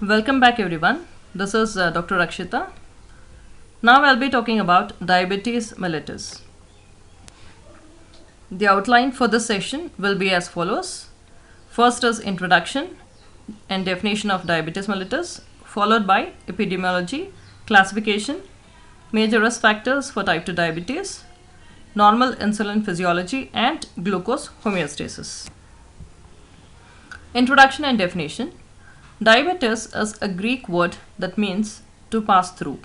Welcome back everyone. This is Dr. Rakshita. Now I'll be talking about diabetes mellitus. The outline for this session will be as follows. First is introduction and definition of diabetes mellitus, followed by epidemiology, classification, major risk factors for type 2 diabetes, normal insulin physiology and glucose homeostasis. Introduction and definition. Diabetes is a Greek word that means to pass through.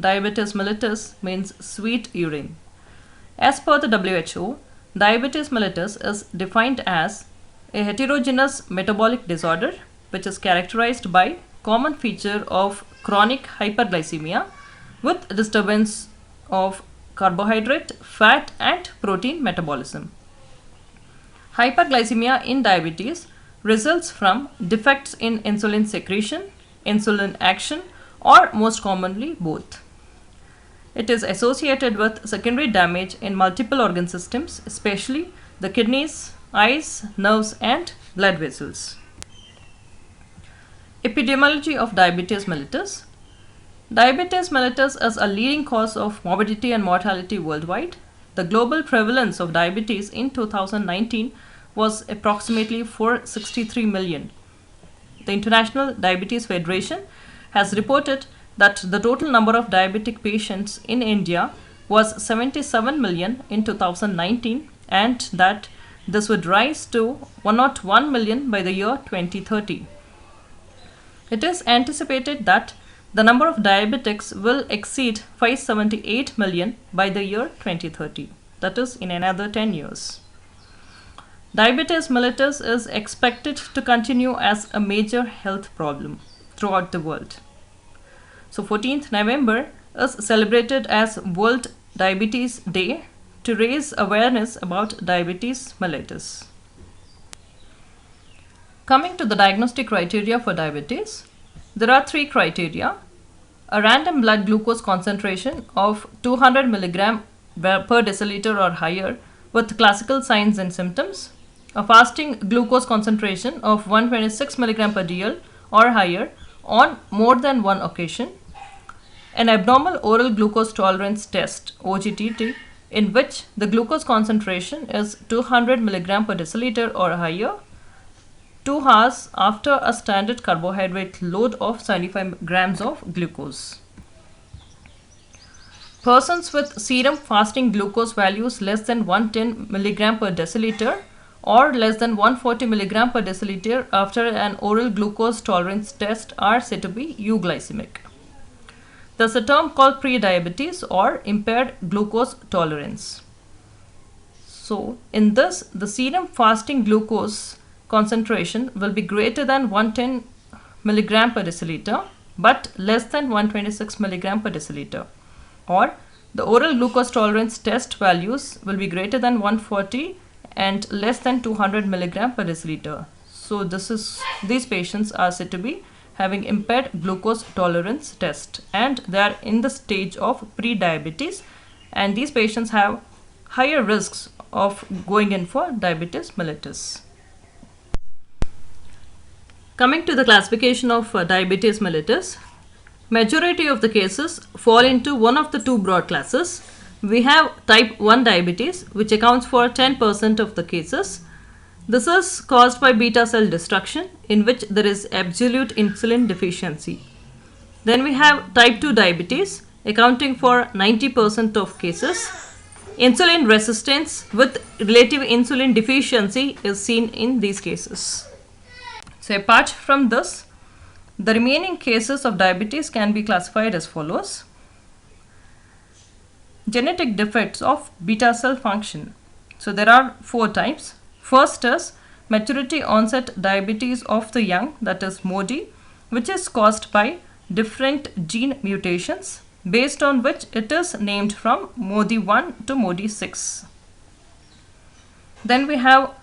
Diabetes mellitus means sweet urine. As per the WHO, diabetes mellitus is defined as a heterogeneous metabolic disorder which is characterized by common feature of chronic hyperglycemia with disturbance of carbohydrate, fat and protein metabolism. Hyperglycemia in diabetes results from defects in insulin secretion, insulin action, or most commonly both. It is associated with secondary damage in multiple organ systems, especially the kidneys, eyes, nerves, and blood vessels. Epidemiology of diabetes mellitus. Diabetes mellitus is a leading cause of morbidity and mortality worldwide. The global prevalence of diabetes in 2019 was approximately 463 million. The International Diabetes Federation has reported that the total number of diabetic patients in India was 77 million in 2019 and that this would rise to 101 million by the year 2030. It is anticipated that the number of diabetics will exceed 578 million by the year 2030, that is in another 10 years. Diabetes mellitus is expected to continue as a major health problem throughout the world. So 14th November is celebrated as World Diabetes Day to raise awareness about diabetes mellitus. Coming to the diagnostic criteria for diabetes, there are three criteria. A random blood glucose concentration of 200 mg per deciliter or higher with classical signs and symptoms. A fasting glucose concentration of 126 mg per dl or higher on more than one occasion. An abnormal oral glucose tolerance test OGTT in which the glucose concentration is 200 mg per deciliter or higher 2 hours after a standard carbohydrate load of 75 grams of glucose. Persons with serum fasting glucose values less than 110 mg per deciliter or less than 140 mg per deciliter after an oral glucose tolerance test are said to be euglycemic. There's a term called prediabetes or impaired glucose tolerance. So in this, the serum fasting glucose concentration will be greater than 110 mg per deciliter but less than 126 mg per deciliter, or the oral glucose tolerance test values will be greater than 140 and less than 200 mg per deciliter. So these patients are said to be having impaired glucose tolerance test and they are in the stage of pre-diabetes, and these patients have higher risks of going in for diabetes mellitus. Coming to the classification of diabetes mellitus, majority of the cases fall into one of the two broad classes. We have type 1 diabetes, which accounts for 10% of the cases. This is caused by beta cell destruction in which there is absolute insulin deficiency. Then we have type 2 diabetes, accounting for 90% of cases. Insulin resistance with relative insulin deficiency is seen in these cases. So apart from this, the remaining cases of diabetes can be classified as follows. Genetic defects of beta cell function. So there are 4 types. First is maturity onset diabetes of the young, that is MODY, which is caused by different gene mutations based on which it is named from MODY1 to MODY6. Then we have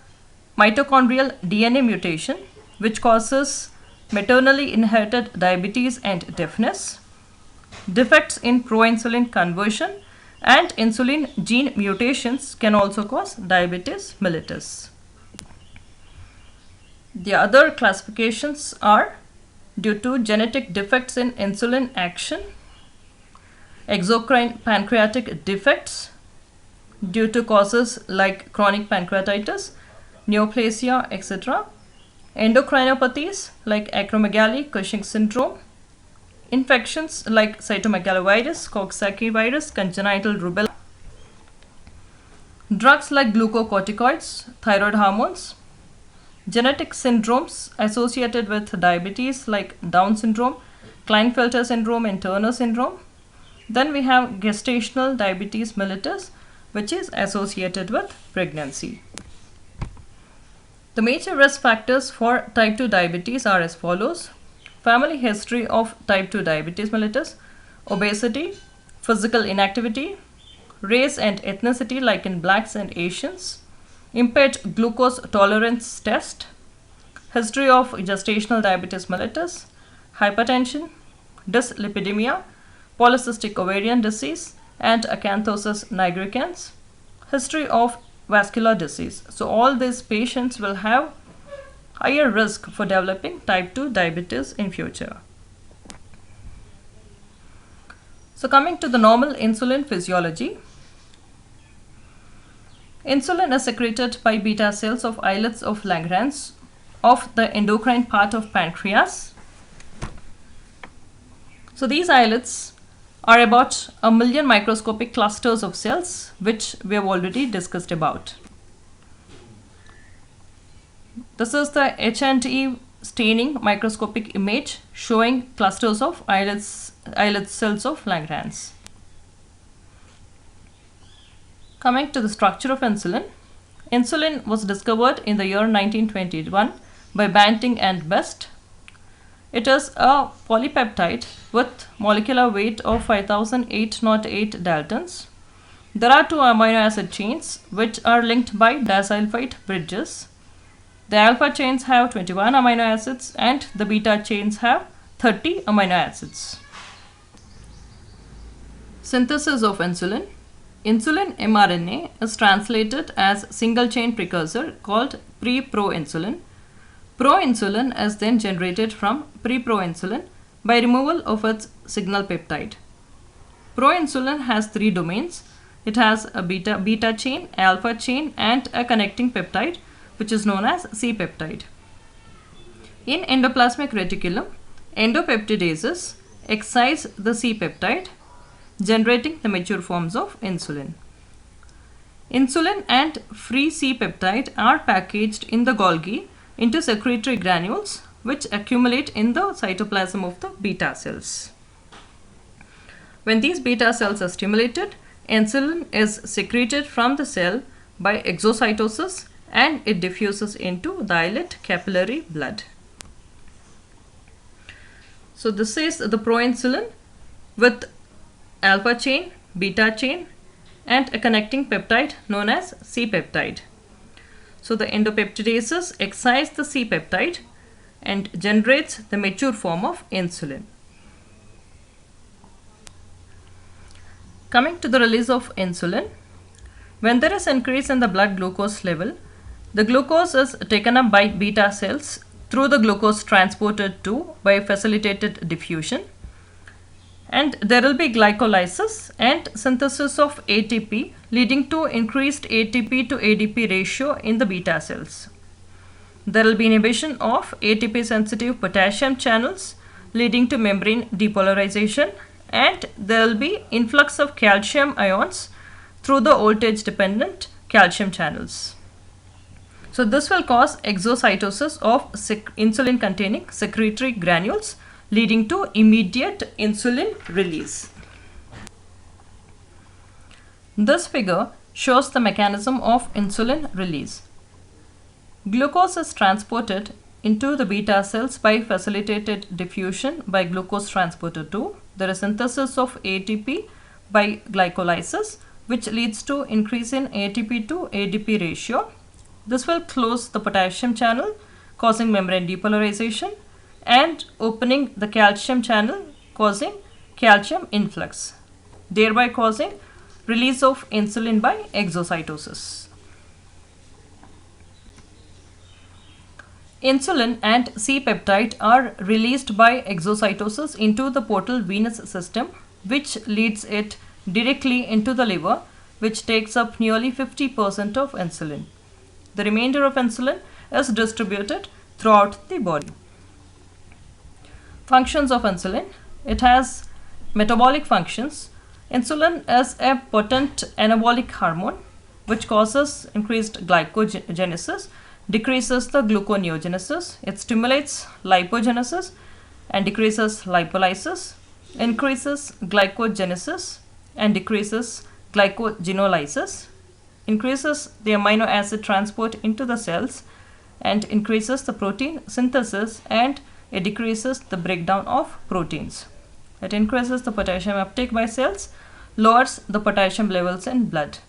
mitochondrial DNA mutation, which causes maternally inherited diabetes and deafness. Defects in proinsulin conversion and insulin gene mutations can also cause diabetes mellitus. The other classifications are due to genetic defects in insulin action, exocrine pancreatic defects due to causes like chronic pancreatitis, neoplasia, etc., endocrinopathies like acromegaly, Cushing syndrome, infections like cytomegalovirus, Coxsackie virus, congenital rubella, drugs like glucocorticoids, thyroid hormones, genetic syndromes associated with diabetes like Down syndrome, Klinefelter syndrome, and Turner syndrome. Then we have gestational diabetes mellitus, which is associated with pregnancy. The major risk factors for type 2 diabetes are as follows: family history of type 2 diabetes mellitus, obesity, physical inactivity, race and ethnicity like in blacks and Asians, impaired glucose tolerance test, history of gestational diabetes mellitus, hypertension, dyslipidemia, polycystic ovarian disease, and acanthosis nigricans, history of vascular disease. So all these patients will have higher risk for developing type 2 diabetes in future. So coming to the normal insulin physiology, insulin is secreted by beta cells of islets of Langerhans of the endocrine part of pancreas. So these islets are about 1 million microscopic clusters of cells, which we have already discussed about. This is the H&E staining microscopic image showing clusters of islet cells of Langerhans. Coming to the structure of insulin, insulin was discovered in the year 1921 by Banting and Best. It is a polypeptide with molecular weight of 5808 daltons. There are 2 amino acid chains which are linked by disulfide bridges. The alpha chains have 21 amino acids and the beta chains have 30 amino acids. Synthesis of insulin. Insulin mRNA is translated as single chain precursor called pre-proinsulin. Proinsulin is then generated from pre-proinsulin by removal of its signal peptide. Proinsulin has 3 domains. It has a beta chain, alpha chain, and a connecting peptide, which is known as C-peptide. In endoplasmic reticulum, endopeptidases excise the C-peptide, generating the mature forms of insulin. Insulin and free C-peptide are packaged in the Golgi into secretory granules which accumulate in the cytoplasm of the beta cells. When these beta cells are stimulated, insulin is secreted from the cell by exocytosis and it diffuses into the islet capillary blood. So this is the proinsulin with alpha chain, beta chain, and a connecting peptide known as C-peptide. So the endopeptidases excise the C-peptide and generates the mature form of insulin. Coming to the release of insulin, when there is increase in the blood glucose level, the glucose is taken up by beta cells through the glucose transporter 2 by facilitated diffusion, and there will be glycolysis and synthesis of ATP leading to increased ATP to ADP ratio in the beta cells. There will be inhibition of ATP sensitive potassium channels leading to membrane depolarization, and there will be influx of calcium ions through the voltage dependent calcium channels. So this will cause exocytosis of insulin containing secretory granules leading to immediate insulin release. This figure shows the mechanism of insulin release. Glucose is transported into the beta cells by facilitated diffusion by glucose transporter 2. There is synthesis of ATP by glycolysis, which leads to increase in ATP to ADP ratio. This will close the potassium channel, causing membrane depolarization, and opening the calcium channel, causing calcium influx, thereby causing release of insulin by exocytosis. Insulin and C-peptide are released by exocytosis into the portal venous system, which leads it directly into the liver, which takes up nearly 50% of insulin. The remainder of insulin is distributed throughout the body. Functions of insulin. It has metabolic functions. Insulin is a potent anabolic hormone which causes increased glycogenesis, decreases the gluconeogenesis. It stimulates lipogenesis and decreases lipolysis, increases glycogenesis and decreases glycogenolysis, increases the amino acid transport into the cells, and increases the protein synthesis, and it decreases the breakdown of proteins. It increases the potassium uptake by cells, lowers the potassium levels in blood.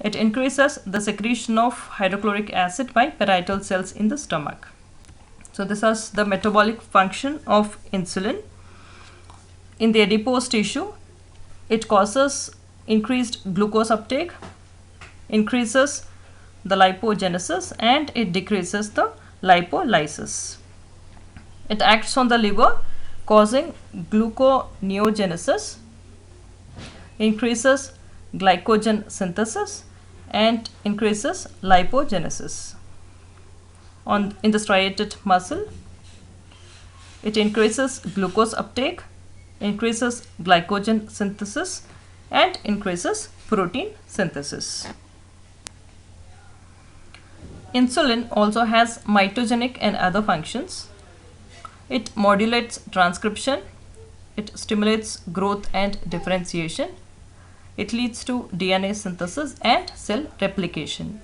It increases the secretion of hydrochloric acid by parietal cells in the stomach. So this is the metabolic function of insulin. In the adipose tissue, it causes increased glucose uptake, increases the lipogenesis, and it decreases the lipolysis. It acts on the liver, causing gluconeogenesis, increases glycogen synthesis, and increases lipogenesis. In the striated muscle, it increases glucose uptake, increases glycogen synthesis, and increases protein synthesis. Insulin also has mitogenic and other functions. It modulates transcription, it stimulates growth and differentiation, it leads to DNA synthesis and cell replication.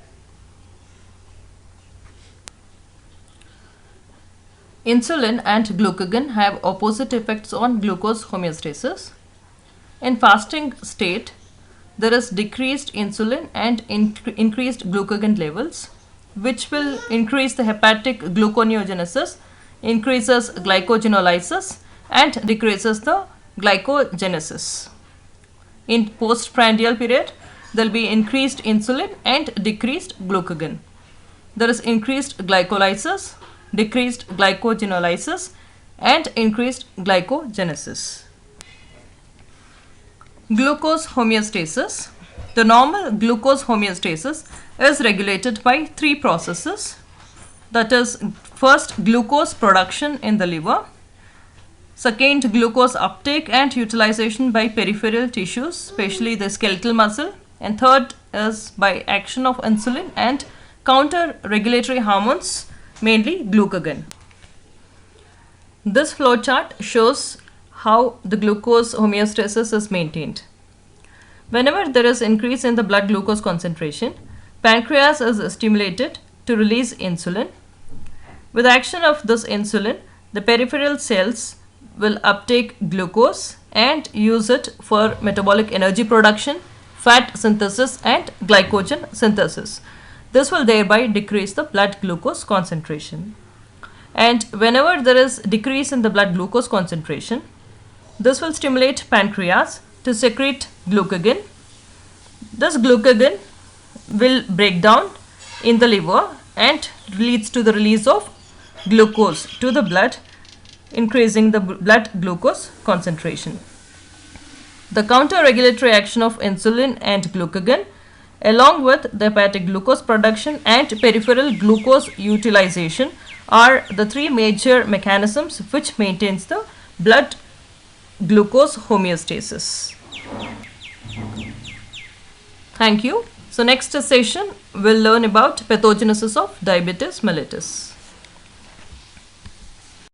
Insulin and glucagon have opposite effects on glucose homeostasis. In fasting state, there is decreased insulin and increased glucagon levels, which will increase the hepatic gluconeogenesis, increases glycogenolysis, and decreases the glycogenesis. In postprandial period, there will be increased insulin and decreased glucagon. There is increased glycolysis, decreased glycogenolysis, and increased glycogenesis. Glucose homeostasis. The normal glucose homeostasis is regulated by three processes. That is, first, glucose production in the liver. Second, glucose uptake and utilization by peripheral tissues, especially the skeletal muscle. And third is by action of insulin and counter-regulatory hormones, mainly glucagon. This flowchart shows how the glucose homeostasis is maintained. Whenever there is increase in the blood glucose concentration, pancreas is stimulated to release insulin. With action of this insulin, the peripheral cells will uptake glucose and use it for metabolic energy production, fat synthesis, and glycogen synthesis. This will thereby decrease the blood glucose concentration. And whenever there is decrease in the blood glucose concentration, this will stimulate pancreas to secrete glucagon. This glucagon will break down in the liver and leads to the release of glucose to the blood, increasing the blood glucose concentration. The counter-regulatory action of insulin and glucagon, along with the hepatic glucose production and peripheral glucose utilization, are the three major mechanisms which maintains the blood glucose homeostasis. Thank you. So next session we'll learn about pathogenesis of diabetes mellitus.